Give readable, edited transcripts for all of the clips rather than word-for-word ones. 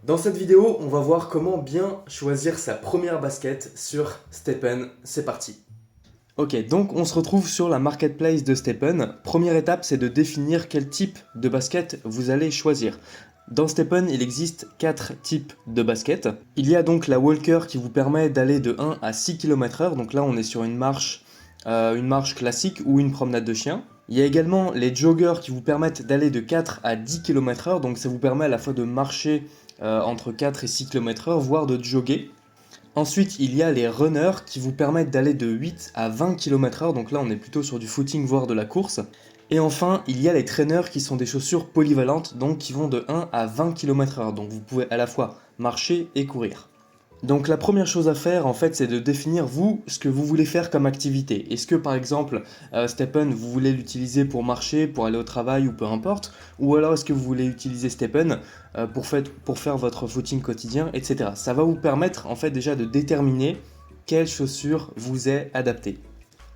Dans cette vidéo, on va voir comment bien choisir sa première basket sur Stepn. C'est parti. Ok, donc on se retrouve sur la marketplace de Stepn. Première étape, c'est de définir quel type de basket vous allez choisir. Dans Stepn, il existe 4 types de baskets. Il y a donc la Walker qui vous permet d'aller de 1 à 6 km/h. Donc là, on est sur une marche classique ou une promenade de chien. Il y a également les joggers qui vous permettent d'aller de 4 à 10 km/h. Donc ça vous permet à la fois de marcher entre 4 et 6 km/h, voire de jogger. Ensuite, il y a les runners qui vous permettent d'aller de 8 à 20 km/h, donc là on est plutôt sur du footing, voire de la course. Et enfin, il y a les trainers qui sont des chaussures polyvalentes, donc qui vont de 1 à 20 km/h, donc vous pouvez à la fois marcher et courir. Donc la première chose à faire en fait c'est de définir vous ce que vous voulez faire comme activité. Est-ce que par exemple Stepn vous voulez l'utiliser pour marcher, pour aller au travail ou peu importe, ou alors est-ce que vous voulez utiliser Stepn pour faire votre footing quotidien, etc. Ça va vous permettre en fait déjà de déterminer quelle chaussure vous est adaptée.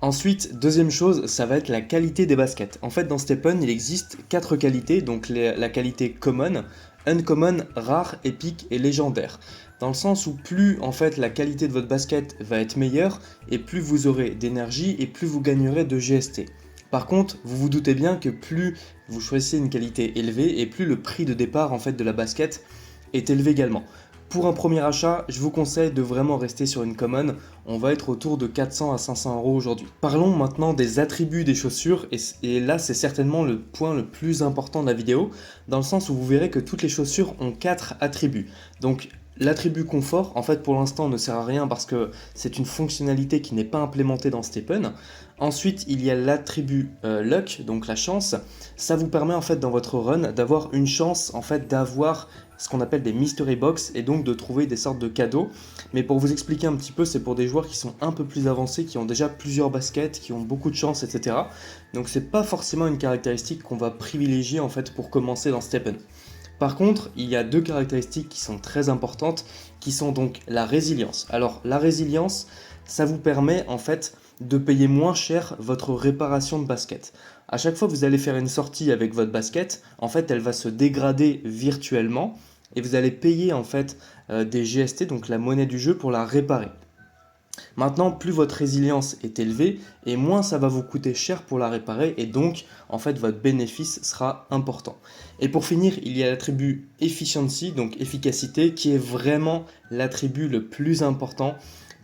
Ensuite, deuxième chose, ça va être la qualité des baskets. En fait, dans Stepn, il existe 4 qualités, donc la qualité common, uncommon, rare, épique et légendaire. Dans le sens où plus en fait la qualité de votre basket va être meilleure, et plus vous aurez d'énergie et plus vous gagnerez de GST. Par contre, vous vous doutez bien que plus vous choisissez une qualité élevée, et plus le prix de départ en fait de la basket est élevé également. Pour un premier achat, je vous conseille de vraiment rester sur une common. On va être autour de 400 à 500 euros aujourd'hui. Parlons maintenant des attributs des chaussures, et là c'est certainement le point le plus important de la vidéo, dans le sens où vous verrez que toutes les chaussures ont 4 attributs. Donc l'attribut confort, en fait pour l'instant ne sert à rien parce que c'est une fonctionnalité qui n'est pas implémentée dans Stepn. Ensuite il y a l'attribut luck, donc la chance. Ça vous permet en fait dans votre run d'avoir une chance en fait d'avoir ce qu'on appelle des mystery box et donc de trouver des sortes de cadeaux. Mais pour vous expliquer un petit peu, c'est pour des joueurs qui sont un peu plus avancés, qui ont déjà plusieurs baskets, qui ont beaucoup de chance, etc. Donc c'est pas forcément une caractéristique qu'on va privilégier en fait pour commencer dans Stepn. Par contre, il y a deux caractéristiques qui sont très importantes, qui sont donc la résilience. Alors la résilience, ça vous permet en fait de payer moins cher votre réparation de basket. À chaque fois que vous allez faire une sortie avec votre basket, en fait elle va se dégrader virtuellement et vous allez payer en fait des GST, donc la monnaie du jeu, pour la réparer. Maintenant, plus votre résilience est élevée et moins ça va vous coûter cher pour la réparer et donc en fait votre bénéfice sera important. Et pour finir, il y a l'attribut efficiency, donc efficacité, qui est vraiment l'attribut le plus important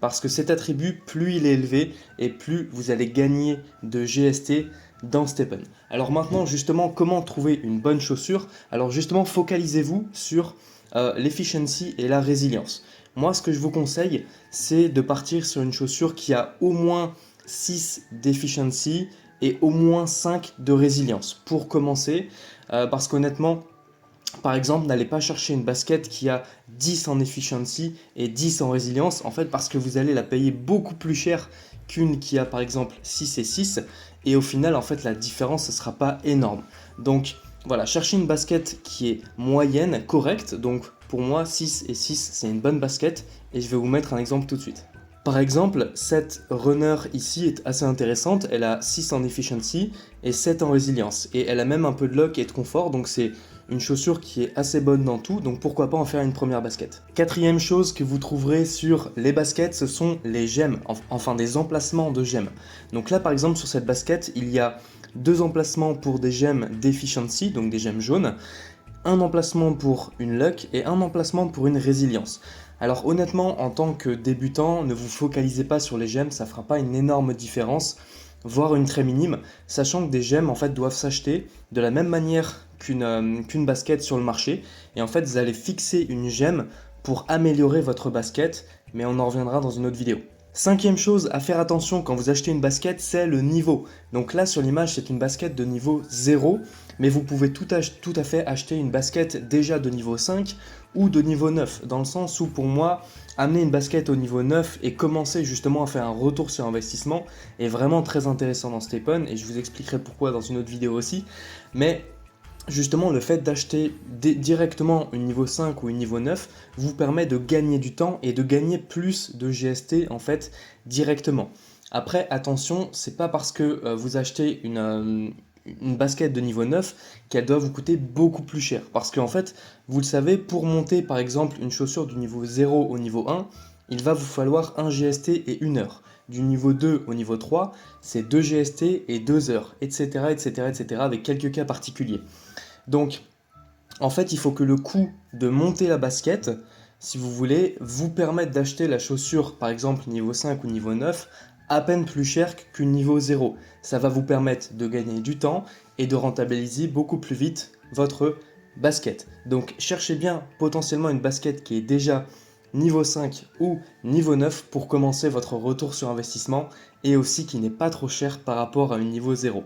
parce que cet attribut, plus il est élevé et plus vous allez gagner de GST dans Stepn. Alors maintenant, justement, comment trouver une bonne chaussure? Alors justement, focalisez-vous sur l'efficiency et la résilience. Moi, ce que je vous conseille, c'est de partir sur une chaussure qui a au moins 6 d'efficiency et au moins 5 de résilience pour commencer. Parce qu'honnêtement, par exemple, n'allez pas chercher une basket qui a 10 en efficiency et 10 en résilience, en fait, parce que vous allez la payer beaucoup plus cher qu'une qui a par exemple 6 et 6, et au final, en fait, la différence ne sera pas énorme. Donc voilà, cherchez une basket qui est moyenne, correcte, donc pour moi 6 et 6 c'est une bonne basket, et je vais vous mettre un exemple tout de suite. Par exemple, cette runner ici est assez intéressante, elle a 6 en efficiency et 7 en résilience, et elle a même un peu de lock et de confort, donc c'est une chaussure qui est assez bonne dans tout, donc pourquoi pas en faire une première basket. Quatrième chose que vous trouverez sur les baskets, ce sont les gemmes, enfin des emplacements de gemmes. Donc là par exemple sur cette basket, il y a deux emplacements pour des gemmes d'efficiency, donc des gemmes jaunes, un emplacement pour une luck et un emplacement pour une résilience. Alors honnêtement, en tant que débutant, ne vous focalisez pas sur les gemmes, ça fera pas une énorme différence, voire une très minime, sachant que des gemmes en fait doivent s'acheter de la même manière qu'une basket sur le marché, et en fait vous allez fixer une gemme pour améliorer votre basket, mais on en reviendra dans une autre vidéo. Cinquième chose à faire attention quand vous achetez une basket, c'est le niveau. Donc là sur l'image c'est une basket de niveau 0, mais vous pouvez tout à fait acheter une basket déjà de niveau 5 ou de niveau 9, dans le sens où pour moi, amener une basket au niveau 9 et commencer justement à faire un retour sur investissement est vraiment très intéressant dans Stepn, et je vous expliquerai pourquoi dans une autre vidéo aussi, mais justement le fait d'acheter directement une niveau 5 ou une niveau 9 vous permet de gagner du temps et de gagner plus de GST en fait directement. Après attention, c'est pas parce que vous achetez une basket de niveau 9 qu'elle doit vous coûter beaucoup plus cher. Parce qu'en fait, vous le savez, pour monter par exemple une chaussure du niveau 0 au niveau 1, il va vous falloir 1 GST et 1 heure. Du niveau 2 au niveau 3, c'est 2 GST et 2 heures, etc., etc., etc., avec quelques cas particuliers. Donc, en fait, il faut que le coût de monter la basket, si vous voulez, vous permette d'acheter la chaussure, par exemple niveau 5 ou niveau 9, à peine plus cher qu'une niveau 0. Ça va vous permettre de gagner du temps et de rentabiliser beaucoup plus vite votre basket. Donc cherchez bien potentiellement une basket qui est déjà niveau 5 ou niveau 9 pour commencer votre retour sur investissement et aussi qui n'est pas trop cher par rapport à une niveau 0.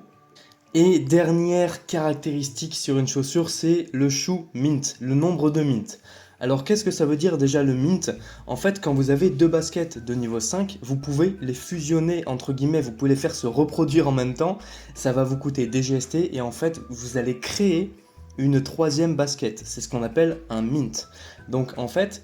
Et dernière caractéristique sur une chaussure, c'est le shoe mint, le nombre de mint. Alors qu'est-ce que ça veut dire déjà le mint? En fait, quand vous avez deux baskets de niveau 5, vous pouvez les fusionner entre guillemets, vous pouvez les faire se reproduire en même temps. Ça va vous coûter des GST et en fait, vous allez créer une troisième basket. C'est ce qu'on appelle un mint. Donc en fait,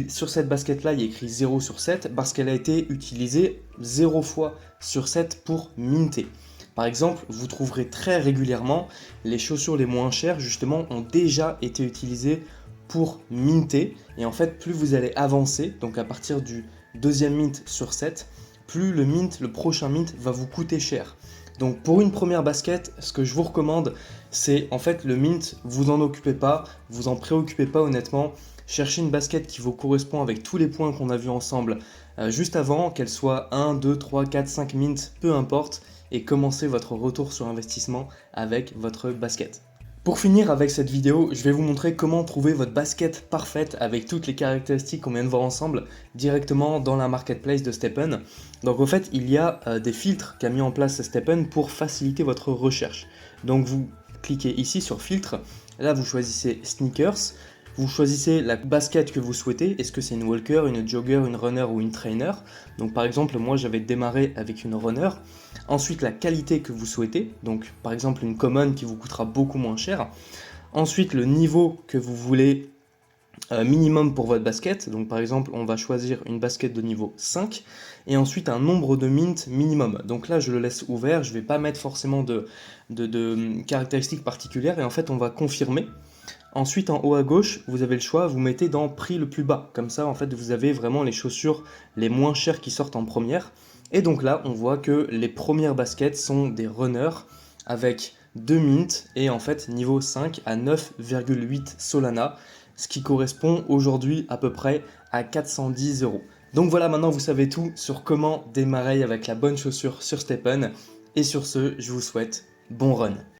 sur cette basket-là, il y a écrit 0 sur 7 parce qu'elle a été utilisée 0 fois sur 7 pour minter. Par exemple, vous trouverez très régulièrement les chaussures les moins chères, justement, ont déjà été utilisées pour minter. Et en fait, plus vous allez avancer, donc à partir du deuxième mint sur 7, plus le prochain mint va vous coûter cher. Donc pour une première basket, ce que je vous recommande, c'est en fait le mint, vous en occupez pas, vous en préoccupez pas honnêtement. Cherchez une basket qui vous correspond avec tous les points qu'on a vus ensemble juste avant, qu'elle soit 1, 2, 3, 4, 5 mint, peu importe, et commencez votre retour sur investissement avec votre basket. Pour finir avec cette vidéo, je vais vous montrer comment trouver votre basket parfaite avec toutes les caractéristiques qu'on vient de voir ensemble directement dans la marketplace de Stepn. Donc au fait, il y a des filtres qu'a mis en place Stepn pour faciliter votre recherche. Donc vous cliquez ici sur filtre, là vous choisissez sneakers, vous choisissez la basket que vous souhaitez, est-ce que c'est une walker, une jogger, une runner ou une trainer. Donc par exemple, moi j'avais démarré avec une runner. Ensuite, la qualité que vous souhaitez, donc par exemple une common qui vous coûtera beaucoup moins cher. Ensuite, le niveau que vous voulez minimum pour votre basket, donc par exemple on va choisir une basket de niveau 5 et ensuite un nombre de mint minimum. Donc là je le laisse ouvert, je ne vais pas mettre forcément de caractéristiques particulières et en fait on va confirmer. Ensuite en haut à gauche vous avez le choix, vous mettez dans prix le plus bas, comme ça en fait vous avez vraiment les chaussures les moins chères qui sortent en première. Et donc là on voit que les premières baskets sont des runners avec 2 mint et en fait niveau 5 à 9,8 Solana, ce qui correspond aujourd'hui à peu près à 410 €. Donc voilà, maintenant vous savez tout sur comment démarrer avec la bonne chaussure sur Stepn. Et sur ce, je vous souhaite bon run.